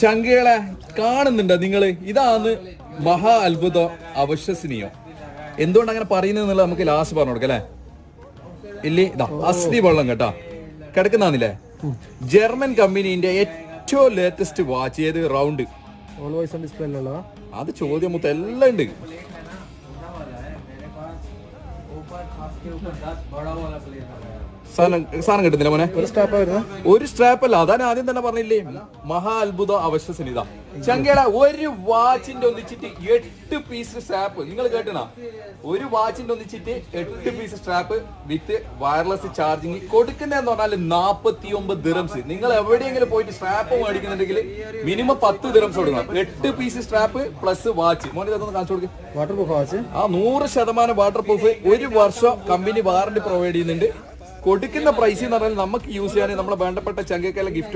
ചങ്കകളെ കാണുന്നുണ്ടോ നിങ്ങള്? ഇതാണ് മഹാ അത്ഭുതം അവിശ്വസനീയം. എന്തുകൊണ്ട് അങ്ങനെ പറയുന്നത് എന്നുള്ളത് നമുക്ക് ലാസ്റ്റ് പറഞ്ഞു കൊടുക്കാം അല്ലെ? ഇല്ലേ, ഇതാ അസ്ഥി വെള്ളം കേട്ടാ കിടക്കുന്നില്ലേ. ജർമ്മൻ കമ്പനീന്റെ ഏറ്റവും ലേറ്റസ്റ്റ് വാച്ച്, ഏത് റൗണ്ട് അത് ചോദ്യം മുത്ത എല്ലാം ഉണ്ട്. സാധനം കിട്ടുന്നില്ല മോനെ. ഒരു സ്ട്രാപ്പ് അല്ല, അതാണ് ആദ്യം തന്നെ പറഞ്ഞില്ലേ, മഹാ അത്ഭുത അവിശ്വസനീയത. ചങ്കേട ഒരു വാച്ചിന്റെ ഒന്നിച്ചിട്ട് 8 പീസ് സ്ട്രാപ്പ്. നിങ്ങൾ കേട്ടണ? ഒരു വാച്ചിന്റെ ഒന്നിച്ചിട്ട് 8 പീസ് സ്ട്രാപ്പ് വിത്ത് വയർലെസ് ചാർജിങ് കൊടുക്കുന്നതെന്ന് പറഞ്ഞാൽ 49 ദിറംസ്. നിങ്ങൾ എവിടെയെങ്കിലും പോയിട്ട് സ്ട്രാപ്പ് മേടിക്കുന്നുണ്ടെങ്കിൽ മിനിമം 10 ദിറംസ് കൊടുക്കണം. 8 പീസ് സ്ട്രാപ്പ് പ്ലസ് വാച്ച്. മോനെ ഇതൊന്ന് കാണിച്ചു കൊടുക്കും. Water proof watch. 100% water proof. 1 വർഷം കമ്പനി വാറന്റി പ്രൊവൈഡ് ചെയ്യുന്നുണ്ട്. കൊടുക്കുന്ന പ്രൈസ് എന്ന് പറഞ്ഞാൽ നമുക്ക് യൂസ് ചെയ്യാൻ നമ്മളെ വേണ്ടപ്പെട്ട ചങ്കയ്ക്കെല്ലാം ഗിഫ്റ്റ്